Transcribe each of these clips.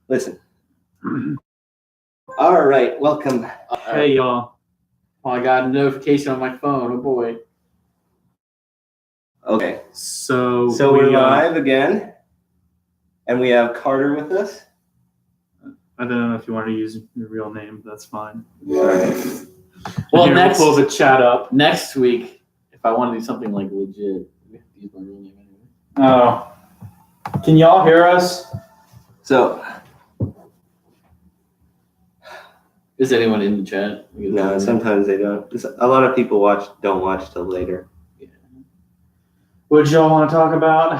Listen. All right, welcome. Hey, y'all. Oh, I got a notification on my phone. Oh boy. Okay. So we're live again, and we have Carter with us. I don't know if you want to use your real name. That's fine. All right. Well, We'll pull the chat up. Next week, if I want to do something like legit, we have to use my real name anyway. Oh. Can y'all hear us? So, is anyone in the chat? No, sometimes they don't. A lot of people don't watch till later. Yeah. What did y'all want to talk about?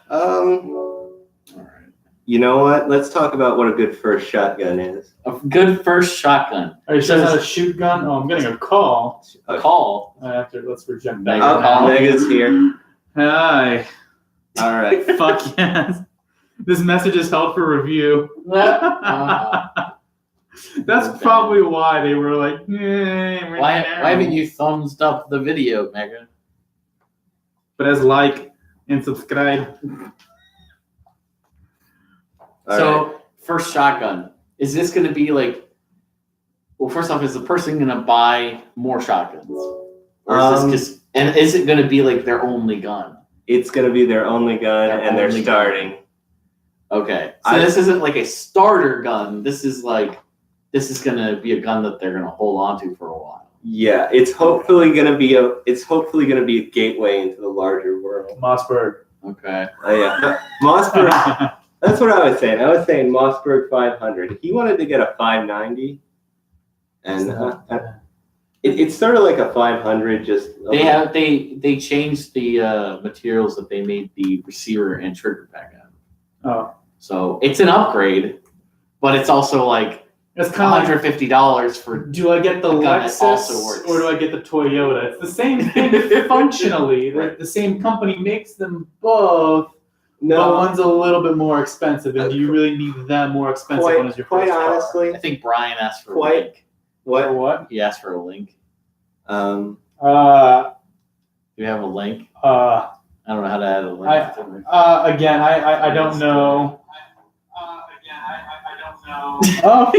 All right. You know what? Let's talk about what a good first shotgun is. A good first shotgun. Are you sure it's not a shoot gun? Oh, I'm getting a call. A call. Let's reject that. Mega's here. Hi. All right. Fuck yes. This message is held for review. That's probably why they were like, why haven't you thumbs up the video, Mega? But as like and subscribe. So, first shotgun. Is this going to be like, well, first off, is the person going to buy more shotguns? Or is this just, and is it going to be like their only gun? It's going to be their only gun, and they're starting. Gun. Okay. So this isn't like a starter gun. This is going to be a gun that they're going to hold on to for a while. Yeah, it's hopefully going to be a gateway into the larger world. Mossberg. Okay. Yeah. Mossberg. That's what I was saying. I was saying Mossberg 500. He wanted to get a 590, and it started like a 500. Just they changed the materials that they made the receiver and trigger back out. Oh, so it's an upgrade, but it's also like it's kind of $150 for. Do I get the Lexus or do I get the Toyota? It's the same thing functionally. The same company makes them both. No, but one's a little bit more expensive, and do you really need that more expensive one as your first car? Honestly, I think Brian asked for a link. What? He asked for a link. Do you have a link? I don't know how to add a link. Again, I don't know. Oh,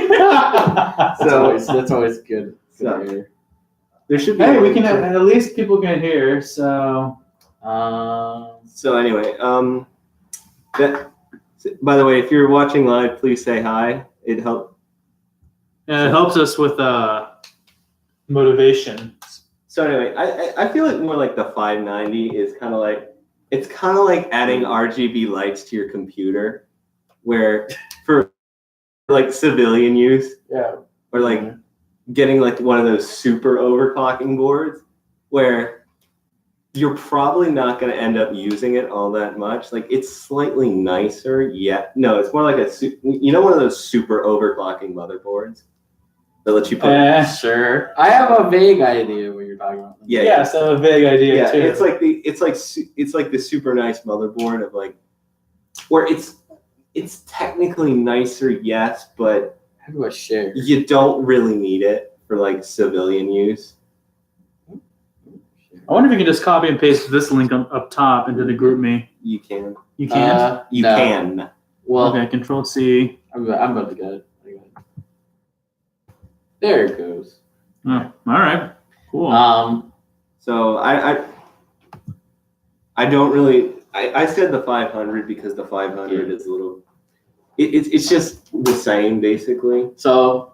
that's always good. So, there should be. Hey, we can at least people can hear. So. So anyway, by the way, if you're watching live, please say hi. It helps. Yeah, it helps us with motivation. So anyway, I feel like more like the 590 is kind of like adding RGB lights to your computer, where for like civilian use, or like getting like one of those super overclocking boards, where you're probably not going to end up using it all that much. Like it's slightly nicer, no, it's more like one of those super overclocking motherboards that lets you put. Sure, I have a vague idea what you're talking about. Yeah, so a vague idea too. It's like the super nice motherboard of like, where it's technically nicer, yes, but how do I share? You don't really need it for like civilian use. I wonder if you can just copy and paste this link up top into the group me. You can. You can't? You can. Well, okay, Control C. I'm about to get it. There it goes. Oh, all right. Cool. So I don't really. I said the 500 because the 500 is a little. It's just the same basically. So,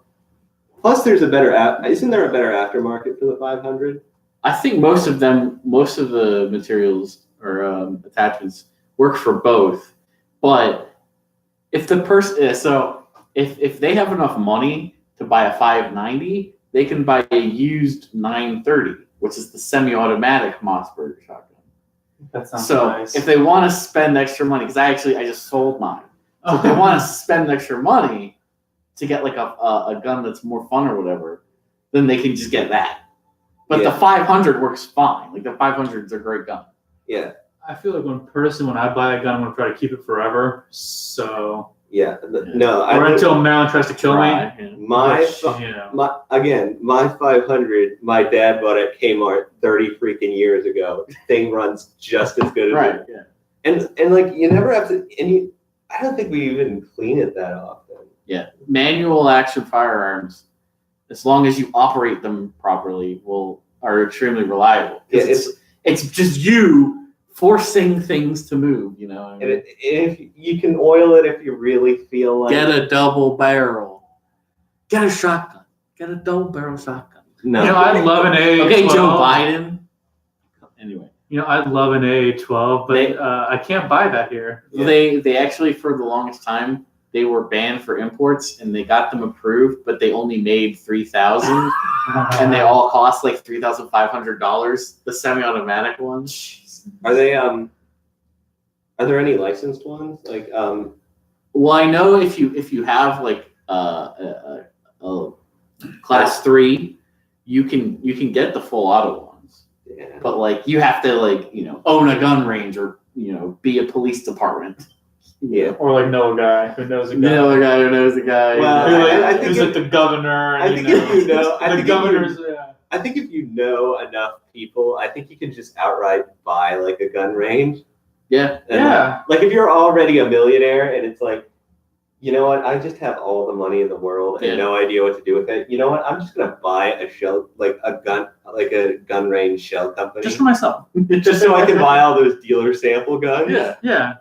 plus there's a better isn't there a better aftermarket for the 500? I think most of the materials or attachments work for both, but if the person, if they have enough money to buy a 590, they can buy a used 930, which is the semi-automatic Mossberg shotgun. That sounds nice. If they want to spend extra money, because I just sold mine, so if they want to spend extra money to get like a gun that's more fun or whatever, then they can just get that. But the 500 works fine. Like the 500 is a great gun. Yeah. I feel like when I buy a gun, I'm gonna try to keep it forever. So no. Or until Marilyn tries to kill me. My 500. My dad bought at Kmart 30 freaking years ago. Thing runs just as good as right. Yeah. And like you never have to. I don't think we even clean it that often. Yeah, manual action firearms, as long as you operate them properly, are extremely reliable. Yeah, it's just you forcing things to move. You know, and if you can oil it if you really feel like. Get a double barrel. Get a shotgun. Get a double barrel shotgun. No. You know, I love an AA-12. Okay, Joe Biden. Anyway. You know, I love an AA-12, but I can't buy that here. Yeah. They actually, for the longest time, they were banned for imports, and they got them approved, but they only made 3,000, and they all cost like $3,500. The semi-automatic ones. Are they Are there any licensed ones? Like Well, I know if you have like a class 3, you can get the full auto ones. Yeah. But like you have to like own a gun range or be a police department. Yeah. Or like know a guy who knows a guy. Know a guy who knows a guy. Well, I think is it the governor? I think if you know, the governor's. I think if you know enough people, I think you can just outright buy like a gun range. Yeah. And like if you're already a millionaire and it's like, you know what, I just have all the money in the world and no idea what to do with it. You know what? I'm just gonna buy a gun range shell company. Just for myself. Just so I can buy all those dealer sample guns. Yeah. Yeah.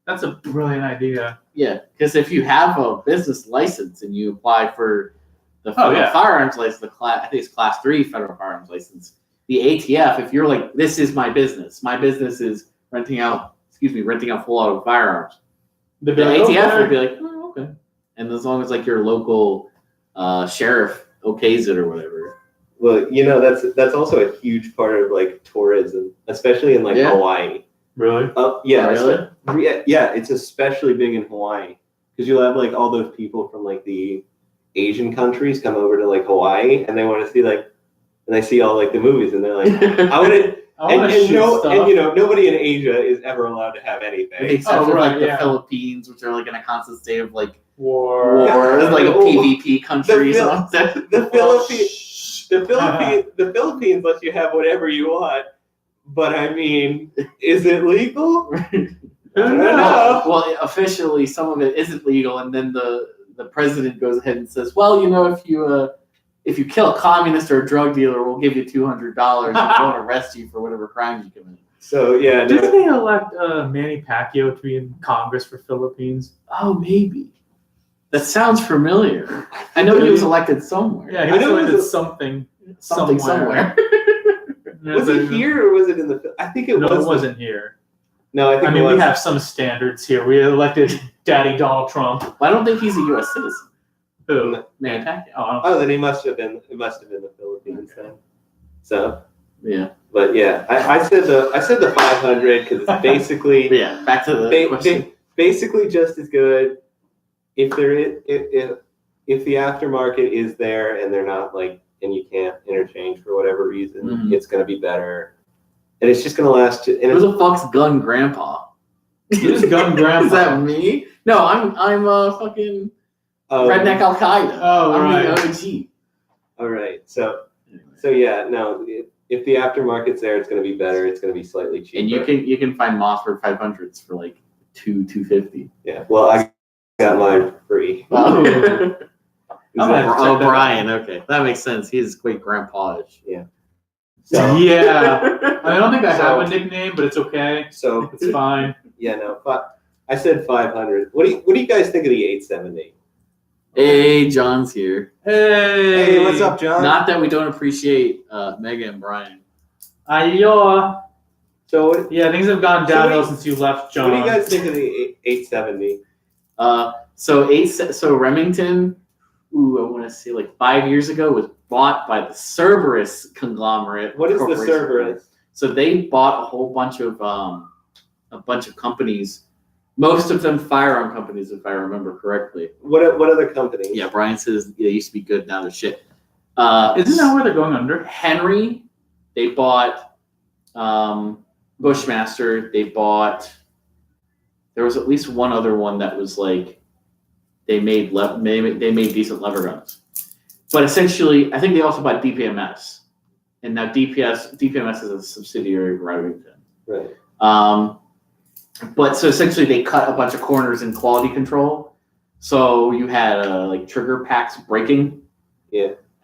That's a brilliant idea. Yeah, because if you have a business license and you apply for the federal firearms license, I think it's class 3 federal firearms license, the ATF, if you're like, this is my business is renting out full auto firearms. The ATF would be like, oh, okay. And as long as like your local sheriff okays it or whatever. Well, that's also a huge part of like tourism, especially in like Hawaii. Really? Yeah. Really? Yeah, it's especially big in Hawaii because you'll have like all those people from like the Asian countries come over to like Hawaii and they want to see and they see all like the movies and they're like, I want to. And nobody in Asia is ever allowed to have anything. Except for the Philippines, which are like in a constant state of like war, like a PvP country. The Philippines lets you have whatever you want, but I mean, is it legal? I don't know. Well, officially, some of it isn't legal, and then the president goes ahead and says, "Well, if you kill a communist or a drug dealer, we'll give you $200 and won't arrest you for whatever crimes you commit." So yeah, didn't they elect Manny Pacquiao to be in Congress for Philippines? Oh, maybe. That sounds familiar. I know he was elected somewhere. Yeah, he was elected something somewhere. Was it here or was it in the? I think it was. No, it wasn't here. No, I think. We have some standards here. We elected Daddy Donald Trump. Well, I don't think he's a U.S. citizen. Who? Manny Pacquiao. Oh, then he must have been. It must have been the Philippines then. So. Yeah. But yeah, I said the 500 because it's basically. Back to the question. Basically, just as good. If the aftermarket is there and they're not and you can't interchange for whatever reason, it's going to be better. And it's just going to last. Who the fuck's Gun Grandpa? Who's Gun Grandpa? Is that me? No, I'm a fucking redneck Al Qaeda. Oh, I'm right. the OG. All right. So yeah, no. If the aftermarket's there, it's going to be better. It's going to be slightly cheaper. And you can find Mossberg 500s for like $250. Yeah. Well, I got mine free. Oh. Brian. Okay, that makes sense. He's quite grandpa-ish. Yeah. So, yeah. I don't think I have a nickname, but it's okay. So it's fine. Yeah, no. But I said 500. What do you guys think of the 870? Hey, John's here. Hey, what's up, John? Not that we don't appreciate Mega and Brian. Ayo. So yeah, things have gone downhill since you left, John. What do you guys think of the 870? So Remington, I want to say like 5 years ago, was bought by the Cerberus conglomerate. What is the Cerberus? So they bought a whole bunch of companies, most of them firearm companies, if I remember correctly. What other companies? Yeah, Brian says they used to be good, now they're shit. Isn't that where they're going under? Henry, they bought Bushmaster. They bought. There was at least one other one that was like they made decent lever guns, but essentially, I think they also bought DPMS, and now DPMS is a subsidiary of Remington. Right. But so essentially, they cut a bunch of corners in quality control. So you had like trigger packs breaking,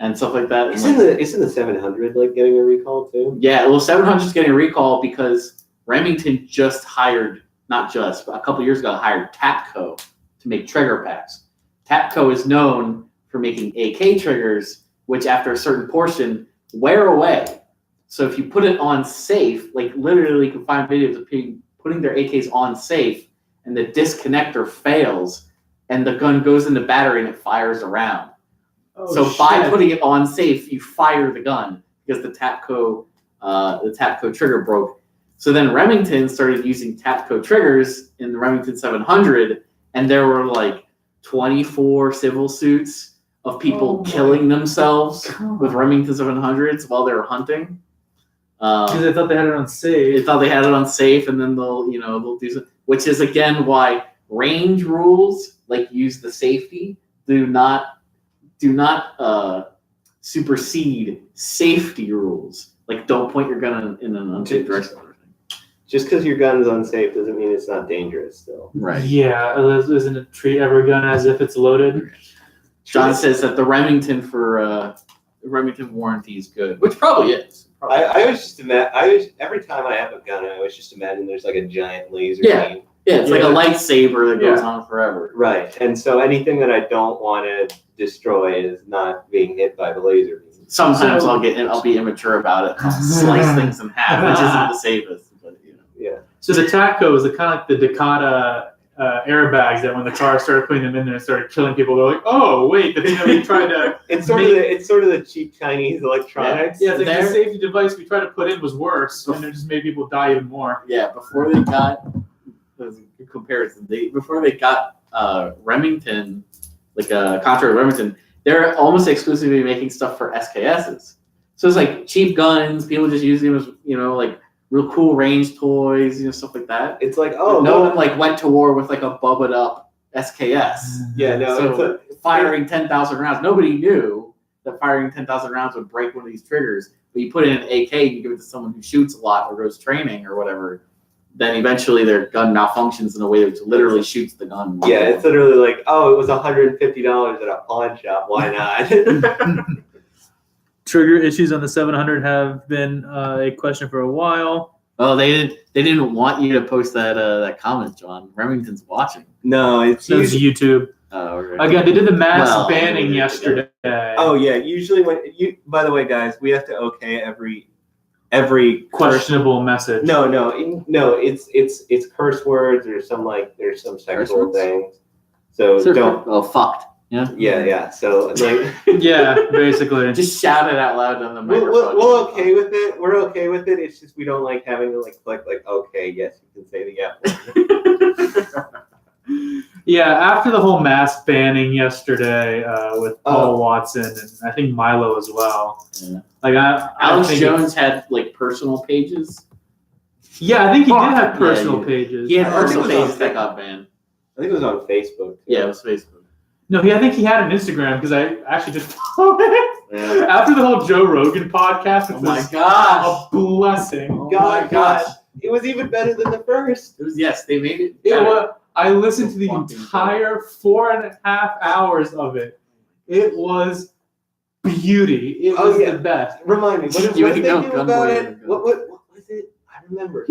and stuff like that. Isn't the 700 like getting a recall too? Yeah, well, 700 is getting a recall because Remington just hired, not just, but a couple years ago hired Tapco to make trigger packs. Tapco is known for making AK triggers, which after a certain portion wear away. So if you put it on safe, like literally you can find videos of people putting their AKs on safe and the disconnector fails and the gun goes into battery and it fires around. So by putting it on safe, you fire the gun because the Tapco trigger broke. So then Remington started using Tapco triggers in the Remington 700, and there were like 24 civil suits of people killing themselves with Remington 700s while they were hunting. Because they thought they had it on safe. They thought they had it on safe, and then they'll do some, which is again why range rules like use the safety do not supersede safety rules. Like don't point your gun in an unsafe direction. Just because your gun is unsafe doesn't mean it's not dangerous still. Right. Yeah, isn't it treat every gun as if it's loaded? John says that the Remington Remington warranty is good, which probably is. I always just imagine. Every time I have a gun, I always just imagine there's like a giant laser beam. Yeah, it's like a lightsaber that goes on forever. Right, and so anything that I don't want to destroy is not being hit by the laser beam. Sometimes I'll be immature about it. I'll slice things in half, which isn't the safest, but Yeah. So the Tapco is kind of like the Dakota airbags that when the car started putting them in there and started killing people, they're like, oh wait, the thing that we tried to it's sort of the cheap Chinese electronics. Yeah, it's like the safety device we tried to put in was worse, and it just made people die even more. Yeah, before they got Remington, like contrary to Remington, they're almost exclusively making stuff for SKSs. So it's like cheap guns, people just use them as like real cool range toys, stuff like that. It's like no one like went to war with like a bubbled up SKS. Yeah, no. So firing 10,000 rounds, nobody knew that firing 10,000 rounds would break one of these triggers. But you put it in an AK, you give it to someone who shoots a lot or goes training or whatever. Then eventually their gun malfunctions in a way that literally shoots the gun. Yeah, it's literally like, it was $150 at a pawn shop. Why not? Trigger issues on the 700 have been a question for a while. Oh, they didn't want you to post that comment, John. Remington's watching. No, it's YouTube. Oh, okay. Again, they did the mass banning yesterday. Oh yeah, usually by the way, guys, we have to okay every questionable message. No, it's curse words or there's some sexual things. So don't fucked. Yeah. Yeah. So like yeah, basically. Just shout it out loud on the microphone. We're okay with it. We're okay with it. It's just we don't like having to click okay, yes, you can say the F word. Yeah, after the whole mask banning yesterday with Paul Watson and I think Milo as well. Yeah. Like Alex Jones had like personal pages. Yeah, I think he did have personal pages. He had personal pages that got banned. I think it was on Facebook. Too. Yeah, it was Facebook. No, I think he had an Instagram because I actually just followed it. Yeah. After the whole Joe Rogan podcast, oh my gosh, a blessing. Oh my gosh, it was even better than the first. They made it better. I listened to the entire 4.5 hours of it. It was beauty. It was the best. Remind me, what did they do about it? What was it? I remember.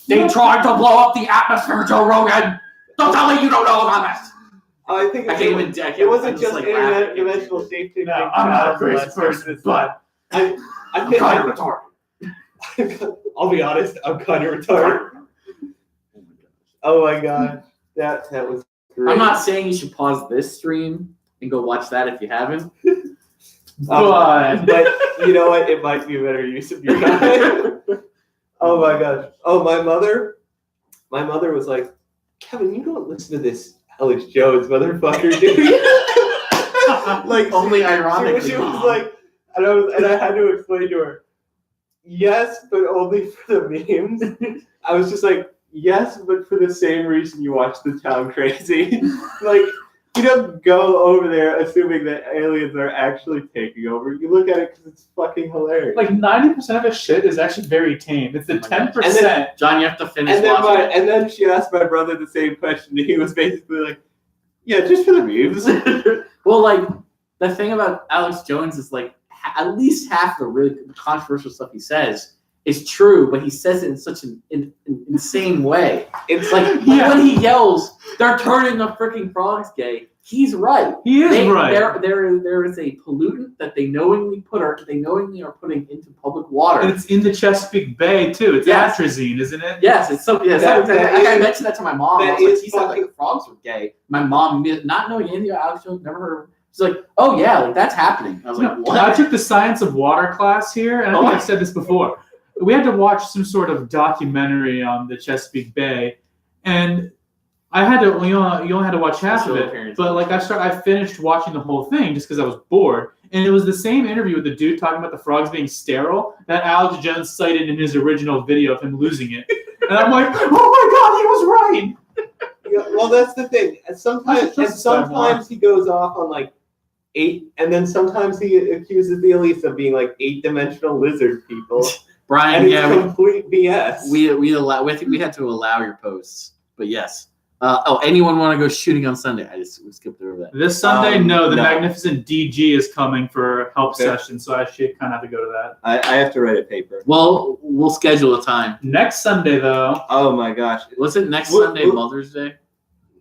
They tried to blow up the atmosphere, Joe Rogan. Don't tell me you don't know about this. I think it wasn't just internet conventional safety. No, I'm not a crazy person, but I'm kind of retarded. I'll be honest, I'm kind of retarded. Oh my god. That was great. I'm not saying you should pause this stream and go watch that if you haven't. But you know what? It might be a better use of your time. Oh my gosh. Oh, my mother was like, Kevin, you don't listen to this Alex Jones motherfucker, dude. Like only ironically. She was like, and I had to explain to her, yes, but only for the memes. I was just like, yes, but for the same reason you watch The Town Crazy. You don't go over there assuming that aliens are actually taking over. You look at it because it's fucking hilarious. Like 90% of his shit is actually very tame. It's the 10%. John, you have to finish And then, watching it. and then she asked my brother the same question, and he was basically like, "Yeah, just for the memes." Well, like the thing about Alex Jones is like at least half the really controversial stuff he says is true, but he says it in such an insane way. It's like when he yells, "They're turning the freaking frogs gay." He's right. He is right. There is a pollutant that they knowingly are putting into public water. And it's in the Chesapeake Bay too. It's atrazine, isn't it? Yes, it's so. Yes, I mentioned that to my mom. I was like, she said fucking... like the frogs were gay. My mom, not knowing anything about Alex Jones, never heard of him. She's like, "Oh yeah, like that's happening." I was like, "What?" I took the science of water class here, and I think I've said this before. We had to watch some sort of documentary on the Chesapeake Bay, and I had to. You only had to watch half of it, but like I finished watching the whole thing just because I was bored, and it was the same interview with the dude talking about the frogs being sterile that Alex Jones cited in his original video of him losing it, and I'm like, oh my god, he was right. Yeah, well, that's the thing. Sometimes he goes off on like 8, and then sometimes he accuses the elites of being like 8-dimensional lizard people. Brian, and it's complete BS. We had to allow your posts, but yes. Anyone want to go shooting on Sunday? I just skipped over that. This Sunday, no. Magnificent DG is coming for help session, so I should kind of have to go to that. I have to write a paper. Well, we'll schedule a time. Next Sunday, though. Oh my gosh. Was it next Sunday, Mother's Day?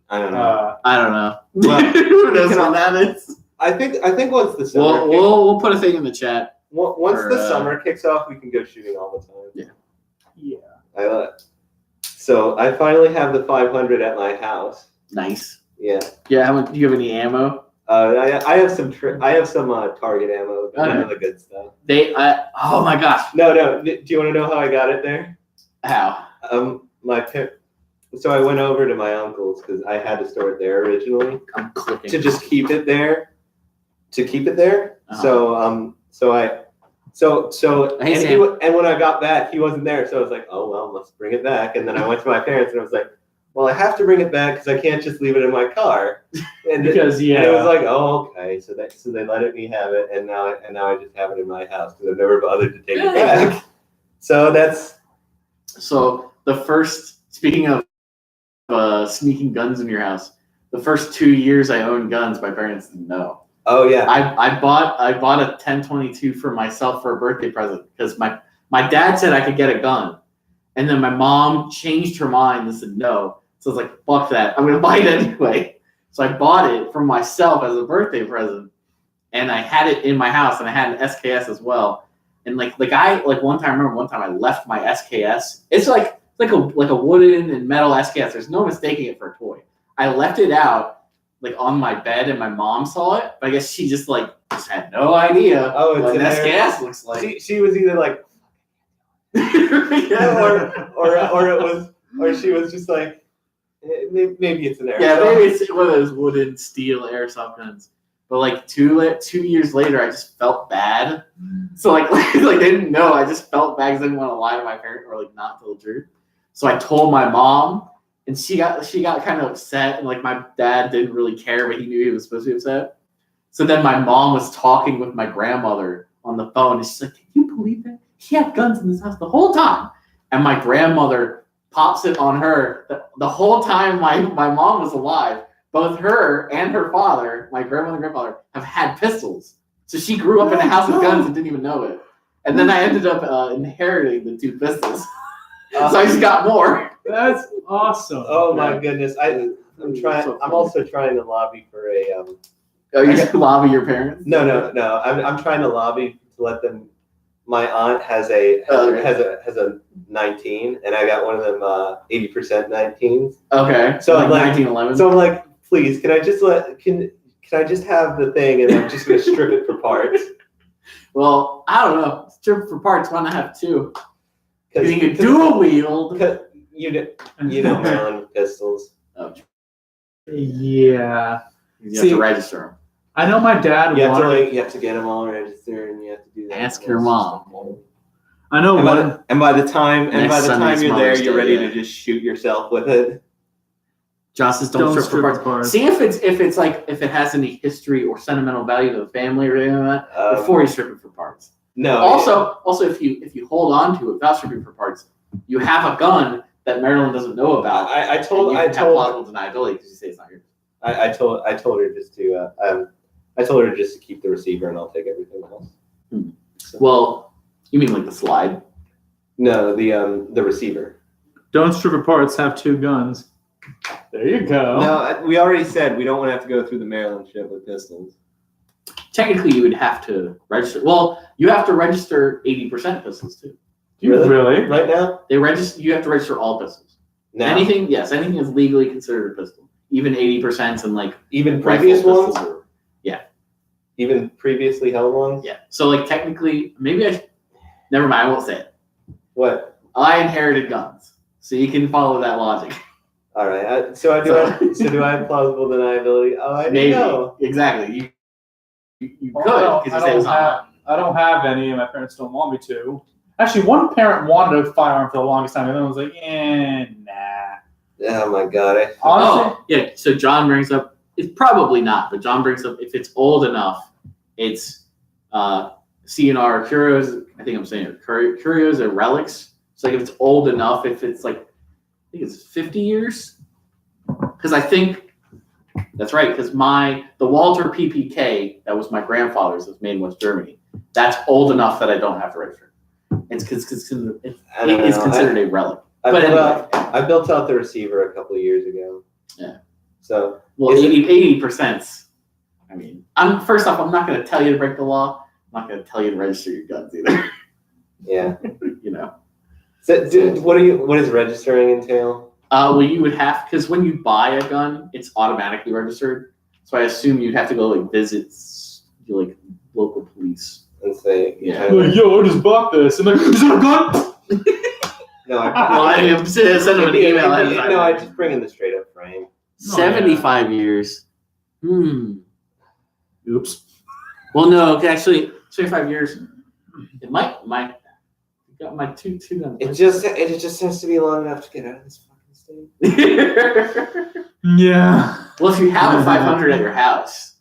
I don't know. I don't know. Well, who knows when that is? I think once the summer we'll put a thing in the chat. Once the summer kicks off, we can go shooting all the time. Yeah. So I finally have the 500 at my house. Nice. Yeah. Yeah. Do you have any ammo? I have some Target ammo. None of the good stuff. Oh my gosh. No. Do you want to know how I got it there? How? So I went over to my uncle's because I had to store it there originally. I'm clicking. To just keep it there. Uh-huh. And when I got back, he wasn't there. So I was like, oh, well, let's bring it back. And then I went to my parents and I was like, well, I have to bring it back because I can't just leave it in my car. And it was like, oh, okay. So they let me have it. And now I just have it in my house because I've never bothered to take it back. So speaking of sneaking guns in your house, the first 2 years I owned guns, my parents didn't know. Oh yeah. I bought a 1022 for myself for a birthday present because my dad said I could get a gun, and then my mom changed her mind and said no. So I was like, fuck that, I'm gonna buy it anyway. So I bought it for myself as a birthday present, and I had it in my house, and I had an SKS as well. And one time I left my SKS. It's like a wooden and metal SKS. There's no mistaking it for a toy. I left it out like on my bed, and my mom saw it, but I guess she just had no idea what an SKS looks like. She was either like, or she was just like, maybe it's an airsoft. Yeah, maybe it's one of those wooden steel airsoft guns. But like 2 years later, I just felt bad. So like they didn't know. I just felt bad because I didn't want to lie to my parents or like not tell the truth. So I told my mom. And she got kind of upset, and like my dad didn't really care, but he knew he was supposed to be upset. So then my mom was talking with my grandmother on the phone, and she's like, "Can you believe that? He had guns in this house the whole time." And my grandmother pops it on her the whole time my mom was alive. Both her and her father, my grandmother and grandfather, have had pistols. So she grew up in a house with guns and didn't even know it. And then I ended up inheriting the 2 pistols. So I just got more. That's awesome. Oh my goodness! I'm trying. So I'm also trying to lobby for a. Oh, you lobby your parents? No. I'm trying to lobby to let them. My aunt has a 19, and I got one of them 80% 19s. Okay. So I'm like 1911. So I'm like, please, can I just have the thing, and I'm just gonna strip it for parts. Well, I don't know. Strip it for parts. Why not have 2? Because you can dual wield. You know Maryland pistols. Oh. Yeah. You have to register them. I know my dad. You have to get them all registered, and you have to do that. Ask your mom. I know. And by the time you're there, you're ready to just shoot yourself with it. Josh says don't strip for parts. See if it has any history or sentimental value to the family or anything like that before you strip it for parts. No. Also, if you hold on to it without stripping for parts, you have a gun that Maryland doesn't know about. I told plausible deniability because you say it's not yours. I told her just to I told her just to keep the receiver and I'll take everything else. So. Well, you mean like the slide? No, the receiver. Don't strip for parts. Have 2 guns. There you go. No, we already said we don't want to have to go through the Maryland shit with pistols. Technically, you would have to register. Well, you have to register 80% pistols too. Really? Right now? You have to register all pistols. Now? Anything is legally considered a pistol. Even 80% and like even previous ones. Yeah. Even previously held ones. Yeah. So like technically, never mind. I won't say it. What? I inherited guns, so you can follow that logic. All right. Do I have plausible deniability? Oh, I didn't know. Exactly. You could Well, because you say it's not. I don't have any, and my parents don't want me to. Actually, one parent wanted a firearm for the longest time, and then was like, nah. Oh my god. Honestly, yeah. So John brings up, it's probably not, but John brings up if it's old enough, it's CNR curios. I think I'm saying it. Curios or relics. So like if it's old enough, if it's like, I think it's 50 years. Because I think that's right. Because the Walter PPK that was my grandfather's, was made in West Germany. That's old enough that I don't have to register. It is considered a relic. I built out the receiver a couple of years ago. Yeah. So 80%. I mean, first off, I'm not going to tell you to break the law. I'm not going to tell you to register your guns either. Yeah. You know. So, what does registering entail? Well, you would have, because when you buy a gun, it's automatically registered. So I assume you'd have to go like visit like local police and say, like, yo, I just bought this. And like, is that a gun? No, I send them an email. No, I just bring in the straight up frame. 75 years. Oops. Well, no, actually, 75 years. It might. Got my two guns. It just has to be long enough to get out of this fucking state. Yeah. Well, if you have a 500 at your house,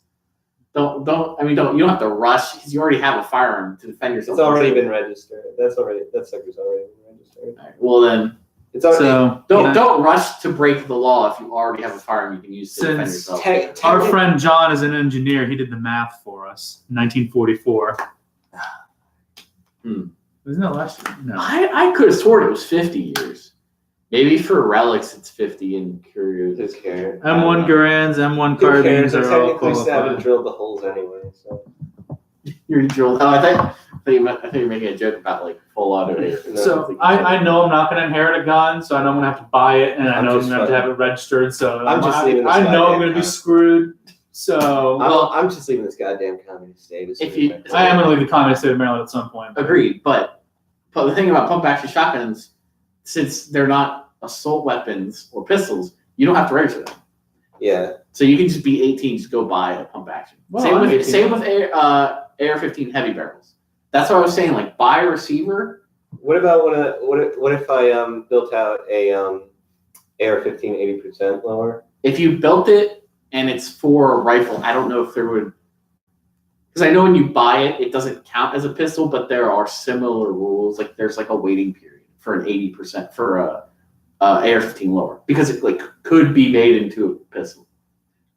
you don't have to rush because you already have a firearm to defend yourself. It's already been registered. That sucker's already been registered. Right, well then, it's already. So don't rush to break the law if you already have a firearm you can use to defend yourself. Our friend John is an engineer. He did the math for us. 1944. Wasn't that last year? No. I could have sworn it was 50 years. Maybe for relics it's 50 and curios. Who cares? M1 Garands, M1 carbines are all technically haven't qualified. drilled the holes anyway. So You're drilled. Oh, I thought you were making a joke about like full auto air. So I know I'm not going to inherit a gun, so I know I'm going to have to buy it, and I know I'm going to have to have it registered. So I'm just leaving this I know I'm goddamn going to be gun. screwed. So I'm just leaving this goddamn communist state. I am going to leave the communist state of Maryland at some point. Agreed, but the thing about pump action shotguns, since they're not assault weapons or pistols, you don't have to register them. Yeah. So you can just be 18, just go buy a pump action. Well, same with AR-15 heavy barrels. That's what I was saying. Like buy a receiver. What about what if I built out a AR-15 80% lower? If you built it and it's for a rifle, I don't know if there would. Because I know when you buy it, it doesn't count as a pistol, but there are similar rules. Like there's like a waiting period for an 80% for a AR-15 lower because it like could be made into a pistol.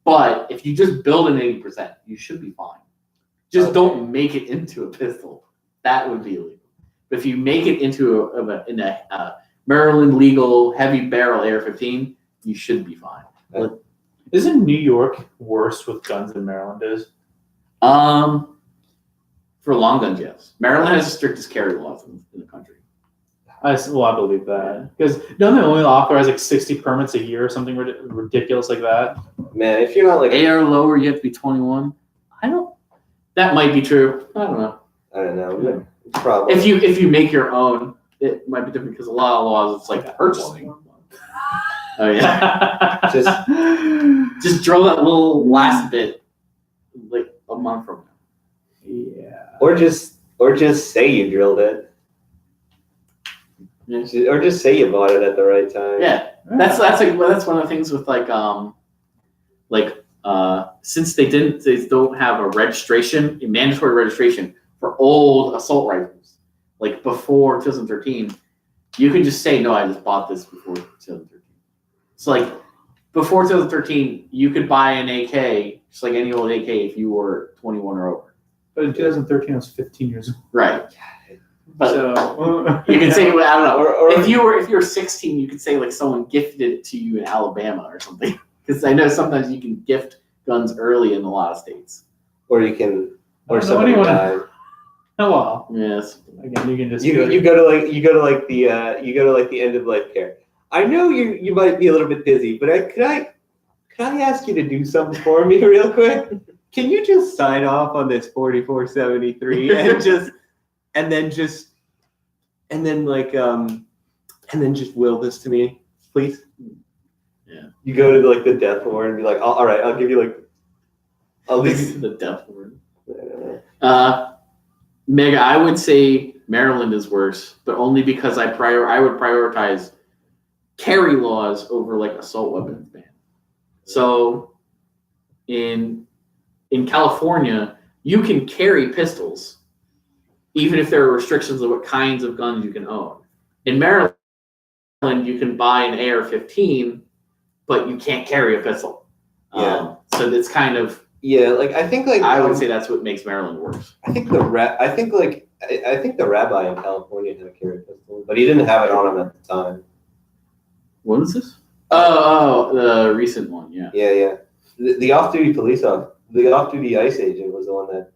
But if you just build an 80%, you should be fine. Just don't make it into a pistol. That would be illegal. But if you make it into a Maryland legal heavy barrel AR-15, you should be fine. Isn't New York worse with guns than Maryland is? For long guns, yes. Maryland has the strictest carry laws in the country. I believe that because don't they only authorize like 60 permits a year or something ridiculous like that? Man, if you're not like AR lower, you have to be 21. That might be true. I don't know. I don't know. Probably. If you make your own, it might be different because a lot of laws it's like purchasing. Oh yeah. just drill that little last bit like a month from now. Yeah. Or just say you drilled it. Yeah. Or just say you bought it at the right time. Yeah. That's one of the things with since they don't have a mandatory registration for old assault rifles, like before 2013, you can just say, no, I just bought this before 2013. So like before 2013, you could buy an AK, just like any old AK, if you were 21 or over. But in 2013, I was 15 years old. Right. But So you can say, I don't know. Or if you were 16, you could say like someone gifted it to you in Alabama or something. Because I know sometimes you can gift guns early in a lot of states. Or you can, or I don't know somebody anyone- died. Oh well. Yes. Again, you can just You go to the end of life care. I know you might be a little bit dizzy, but could I ask you to do something for me real quick? Can you just sign off on this 4473 and then just will this to me, please? Yeah. You go to like the death ward and be like, all right, I'll give you like, I'll leave The death word. Mega, I would say Maryland is worse, but only because I would prioritize carry laws over like assault weapons ban. So in California, you can carry pistols, even if there are restrictions of what kinds of guns you can own. In Maryland, you can buy an AR-15, but you can't carry a pistol. Yeah. So it's kind of, yeah, like I think like I would say that's what makes Maryland worse. I think the rabbi in California had a carry pistol, but he didn't have it on him at the time. What is this? Oh, the recent one, yeah. Yeah. The off-duty police officer, the off-duty ICE agent was the one that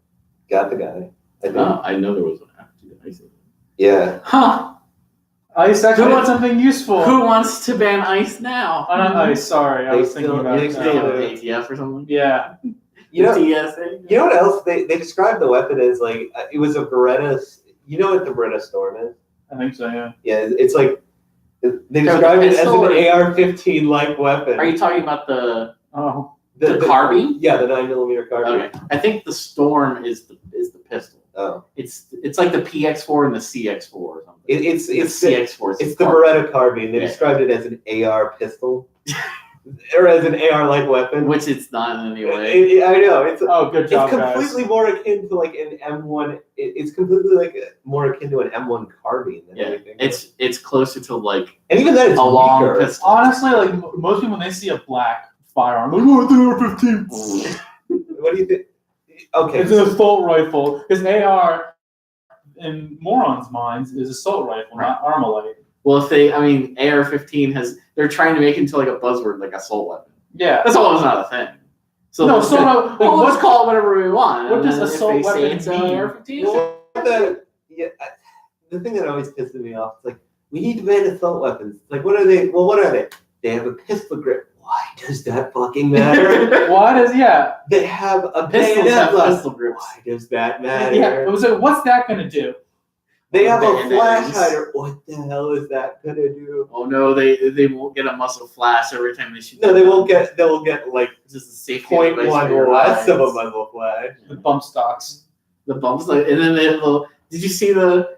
got the guy. I think. I know there was one after the ICE. Yeah. Huh. ICE actually Who had wants- something useful. Who wants to ban ICE now? Not ICE, sorry. I They was thinking still- about they They still- that. have ATF or something? Yeah. You know, TSA? you know what else? They described the weapon as like it was a Beretta. You know what the Beretta Storm is? I think so, yeah. Yeah, it's like they No, described the it as an pistol or- AR-15 like weapon. Are you talking about the Oh. the carbine? Yeah, the 9mm carbine. Okay. I think the Storm is the pistol. Oh, It's like the PX4 and the CX4 or something. it's the the CX4. it's the Beretta carbine. They Yeah. described it as an AR pistol or as an AR-like weapon. Which it's not in any way. I know it's. Oh, good job, It's completely guys. more akin to like an M1. It's completely like more akin to an M1 carbine than Yeah. anything. It's closer to like and even then it's a long weaker. pistol. Honestly, like most people, when they see a black firearm, like, oh, it's an AR-15. What do you think? Okay, It's an assault rifle. Because AR, in morons' minds, is assault rifle, not Armalite. Well, AR-15 they're trying to make it into like a buzzword, like assault weapon. Yeah. That's all. It's not a thing. So No, let's so go- no, like, well, let's what- call it whatever we want. what and does then if assault they say weapon it's mean? AR-15, Well, the thing that always pisses me off is like we need to ban assault weapons. Like what are they? Well, what are they? They have a pistol grip. Why does that fucking matter? Why does, yeah. They have a pistols have bayonet. pistol grips. Why does that matter? Yeah. It was like, what's that going to do? They have a Bayonets. flash hider. What the hell is that gonna do? Oh no, they won't get a muzzle flash every time they shoot. No, they won't get. They will get like just a safety device for 0.1 your less of a eyes. muzzle flash. The bump stocks. The bumps, like, and then they have little. Did you see the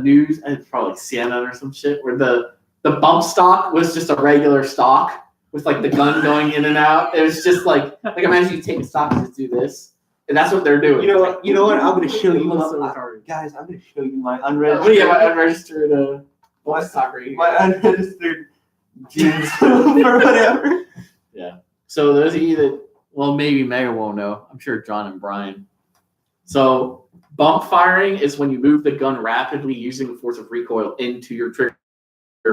news? It's probably like CNN or some shit where the bump stock was just a regular stock with like the gun going in and out. It was just like imagine you take a stock and just do this, and that's what they're doing. You know what? You know what? I'm gonna show you. It looks so My, retarded. guys, I'm gonna show you my Oh unregistered. yeah, my unregistered My- stock right here. my unregistered jeans or whatever. So those of you that, well, maybe Mega won't know. I'm sure John and Brian. So bump firing is when you move the gun rapidly using the force of recoil into your trigger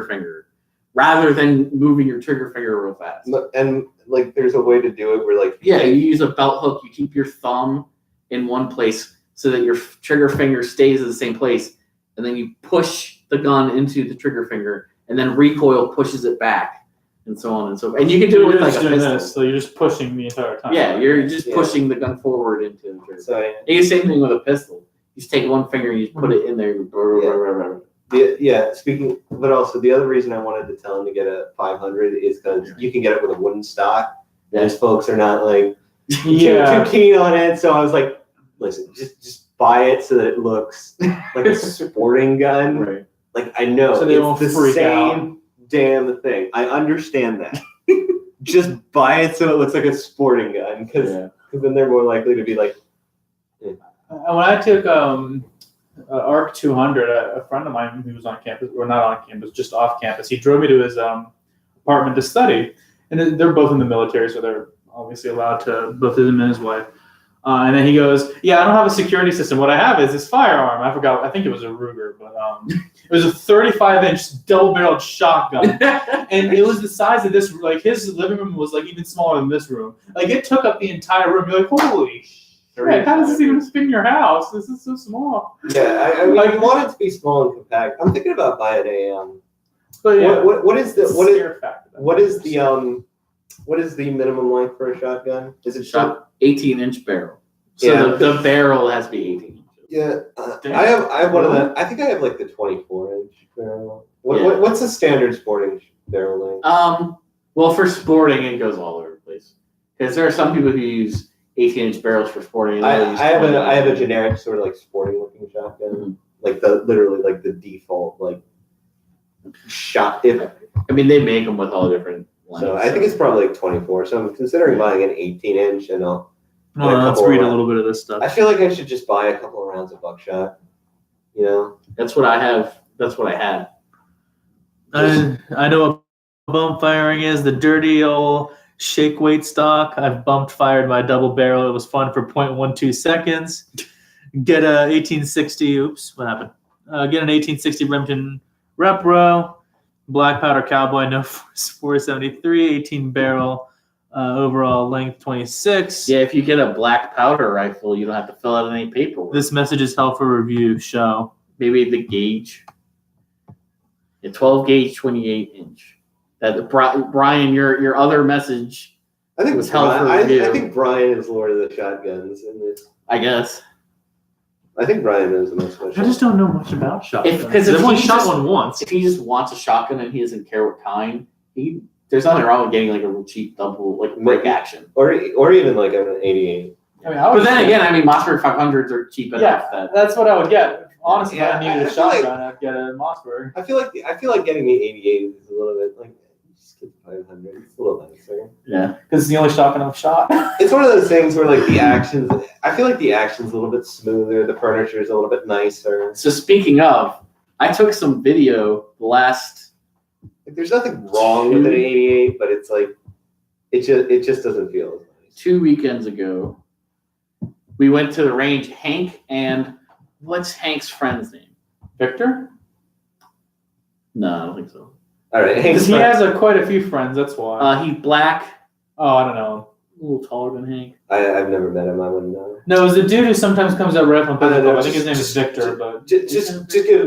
finger, rather than moving your trigger finger real fast. And like, there's a way to do it where like Yeah, you use a belt hook. You keep your thumb in one place so that your trigger finger stays in the same place, and then you push the gun into the trigger finger, and then recoil pushes it back, and so on and so forth. And you can do it with You're like just a doing pistol. this, so you're just pushing the entire time. Yeah, you're just Yeah. pushing the gun forward into the trigger. So And you do the same thing with a pistol. You just take one finger and you just put it in there. speaking, but also the other reason I wanted to tell him to get a 500 is because you can get it with a wooden stock. Most folks are not like Yeah. too keen on it, so I was like, listen, just buy it so that it looks like a sporting gun. Right. Like I know So they it's won't the freak same damn thing. I understand that. Just buy it so it looks like a sporting gun, because then they're more likely to be like. When I took ARC 200, a friend of mine who was on campus, or not on campus, just off campus, he drove me to his apartment to study, and they're both in the military, so they're obviously allowed to, both him and his wife. And then he goes, "Yeah, I don't have a security system. What I have is this firearm. I forgot. I think it was a Ruger, but it was a 35-inch double-barreled shotgun, and it was the size of this. Like his living room was like even smaller than this room. Like it took up the entire room. You're like, holy shit! How does this even fit in your house? This is so small." Yeah, I mean, I want it to be small and compact. I'm thinking about buying a. But yeah, what is the what is the minimum length for a shotgun? Is it shot 18-inch barrel? So the barrel has to be 18 inches. Yeah, I have one of the. I think I have like the 24-inch barrel. What's the standard sporting barrel length? Well, for sporting, it goes all over the place because there are some people who use 18-inch barrels for sporting. I have a generic sort of like sporting looking shotgun, like the default like shot. I mean, they make them with all different lengths. So I think it's probably like 24. So I'm considering buying an 18-inch, and let's read a little bit of this stuff. I feel like I should just buy a couple of rounds of buckshot. You know, that's what I have. That's what I had. I know what bump firing is. The dirty old shake weight stock. I've bumped fired my double barrel. It was fun for 0.12 seconds. Get a 1860. Oops, what happened? Get an 1860 Remington Repro. Black powder cowboy, no force 473, 18 barrel, overall length 26. Yeah, if you get a black powder rifle, you don't have to fill out any paperwork. This message is held for review. Show. Maybe the gauge. A 12 gauge, 28 inch. That Brian, your other message. I think was held for review. I think Brian is Lord of the Shotguns in this. I guess. I think Brian knows the most about I just don't know much about shotguns. Because if he shot one once. If he just wants a shotgun and he doesn't care what kind, there's nothing wrong with getting like a real cheap double like break action. Or even like an 88. I mean, but then again, I mean, Mossberg 500s are cheap enough. Yeah, that's what I would get. Honestly, if I needed a shotgun, I'd get a Mossberg. I feel like getting the 88 is a little bit like just get the 500. It's a little nicer. Yeah, because it's the only shotgun I've shot. It's one of those things where like the actions. I feel like the action's a little bit smoother. The furniture is a little bit nicer. So speaking of, I took some video last. Like, there's nothing wrong with an 88, but it's like it just doesn't feel as nice. 2 weekends ago, we went to the range. Hank and what's Hank's friend's name? Victor? No, I don't think so. All right, because he has quite a few friends. That's why. He's black. Oh, I don't know. A little taller than Hank. I've never met him. I wouldn't know. No, it was the dude who sometimes comes out right from no, I think his name is Victor, but just give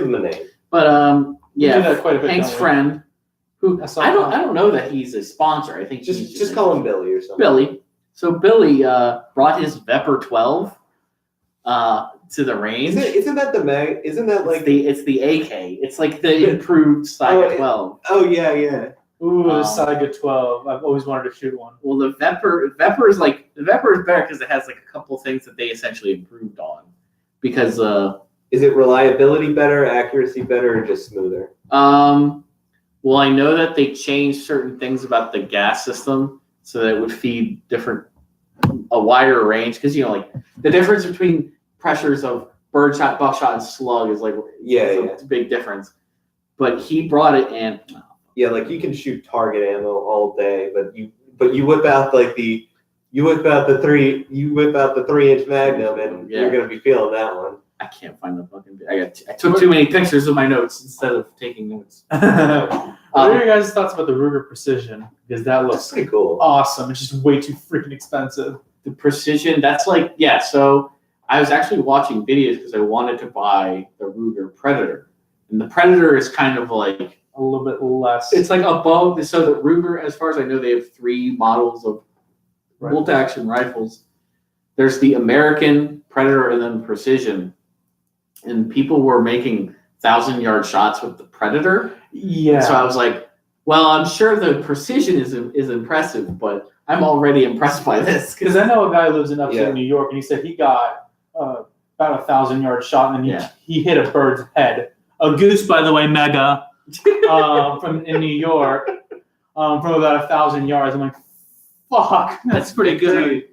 him a name. But yeah, do that quite a bit, Hank's friend, who I don't know that he's a sponsor. I think just call him Billy or something. Billy. So Billy brought his Vepr 12 to the range. Isn't that the mag? Isn't that like it's the AK? It's like the improved Saiga 12. Oh yeah. Ooh, the Saiga 12. I've always wanted to shoot one. Well, the Vepr is better because it has like a couple things that they essentially improved on. Because is it reliability better, accuracy better, or just smoother? Well, I know that they changed certain things about the gas system so that it would feed a wider range. Because like the difference between pressures of birdshot, buckshot, and slug is like it's a big difference. But he brought it in. Yeah, like you can shoot target ammo all day, but you whip out the 3-inch Magnum and you're gonna be feeling that one. I can't find the fucking. I took too many pictures of my notes instead of taking notes. What are your guys' thoughts about the Ruger Precision? Because that looks pretty cool. Awesome. It's just way too freaking expensive. The Precision, that's like So I was actually watching videos because I wanted to buy the Ruger Predator, and the Predator is kind of like a little bit less. It's like above. So the Ruger, as far as I know, they have 3 models of bolt-action rifles. There's the American Predator and then Precision. And people were making 1,000-yard shots with the Predator. Yeah. So I was like, well, I'm sure the Precision is impressive, but I'm already impressed by this. Because I know a guy who lives in upstate New York, and he said he got about 1,000-yard shot, and then he hit a bird's head. A goose, by the way, Mega. in New York from about 1,000 yards. I'm like, fuck, That's pretty good.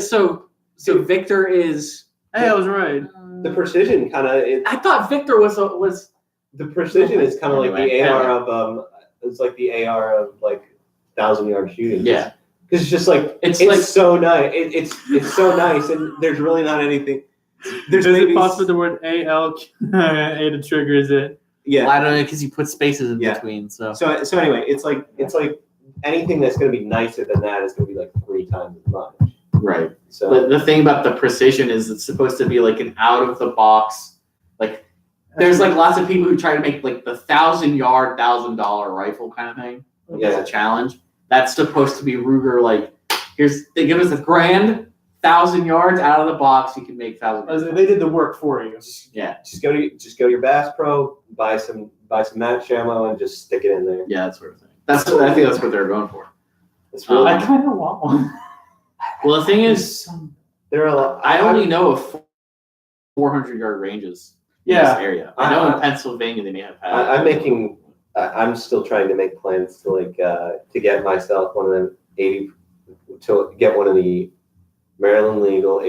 So Victor is. Hey, I was right. The precision kind of. I thought Victor was. The precision is kind of like Anyway, the AR of It's like the AR of like 1,000-yard shooting. Yeah. Because it's just like it's like so nice. It's so nice, and there's really not anything. Is it possible the word AL the triggers it? Yeah. Well, I don't know because you put spaces in between. So anyway, it's like anything that's going to be nicer than that is going to be like 3 times as much. right. So But the thing about the precision is it's supposed to be like an out of the box. Like there's like lots of people who try to make like the 1,000-yard, $1,000 rifle kind of thing as a challenge. That's supposed to be Ruger. Like they give us a grand. 1,000 yards out of the box, you can make 1,000. They did the work for you. Just go to your Bass Pro, buy some match ammo, and just stick it in there. Yeah, that sort of thing. I think that's what they're going for. It's really I kind of want one. Well, the thing is, there are a lot. I only know of 400-yard ranges in this area. I know in Pennsylvania they may have had. I'm still trying to make plans to to get myself one of them 80 to get one of the Maryland legal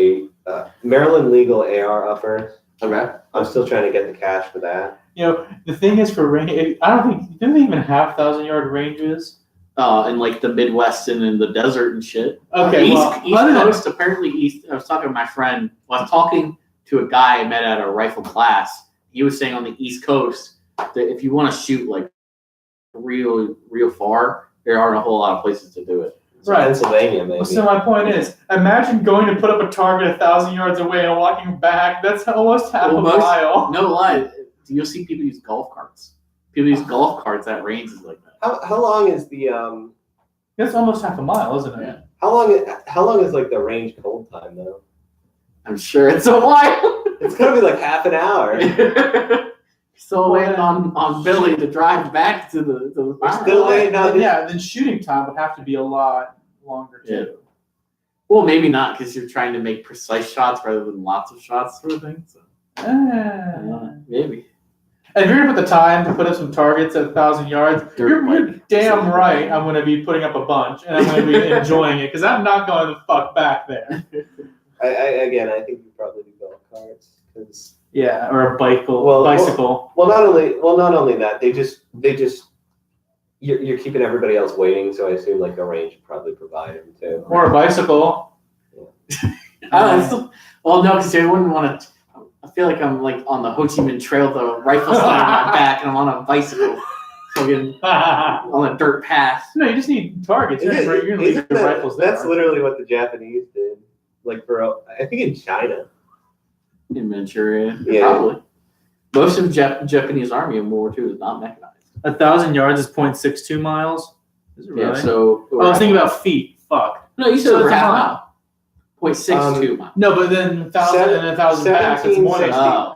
AR uppers. Okay. I'm still trying to get the cash for that. The thing is for range, I don't think do they even have 1,000-yard ranges. In like the Midwest and in the desert and shit. Okay, East Coast apparently east. I was talking to my friend. Well, I was talking to a guy I met at a rifle class. He was saying on the East Coast that if you want to shoot like real far, there aren't a whole lot of places to do it. Right. Pennsylvania, maybe. So my point is, imagine going to put up a target 1,000 yards away and walking back. That's almost half a mile. No lie. You'll see people use golf carts. People use golf carts at ranges like that. How long is the That's almost half a mile, isn't it? Yeah. How long is like the range cold time though? I'm sure it's a while. It's gonna be like half an hour. Still waiting on Billy to drive back to the We're still waiting on then shooting time would have to be a lot longer too. Yeah. Well, maybe not because you're trying to make precise shots rather than lots of shots, sort of thing. So maybe. And if you're gonna put the time to put up some targets at 1,000 yards, you're damn right. I'm gonna be putting up a bunch and I'm gonna be enjoying it because I'm not going to fuck back there. I think you probably do golf carts because. Yeah, or a bicycle. Well, not only that, they just you're keeping everybody else waiting, so I assume like a range would probably provide them too. Or a bicycle. Well, no, because I wouldn't want to. I feel like I'm like on the Ho Chi Minh Trail, the rifle slide on my back, and I'm on a bicycle, on a dirt path. No, you just need targets. You're gonna leave your rifles there. That's literally what the Japanese did. Like I think in China. In Manchuria, yeah. Probably. Most of the Japanese army in World War II is not mechanized. 1,000 yards is 0.62 miles. Is it really? Yeah, so. I was thinking about feet. Fuk. No, you said over half a mile. 0.62 miles. No, but then 1,000 and 1,000 back is more than yeah.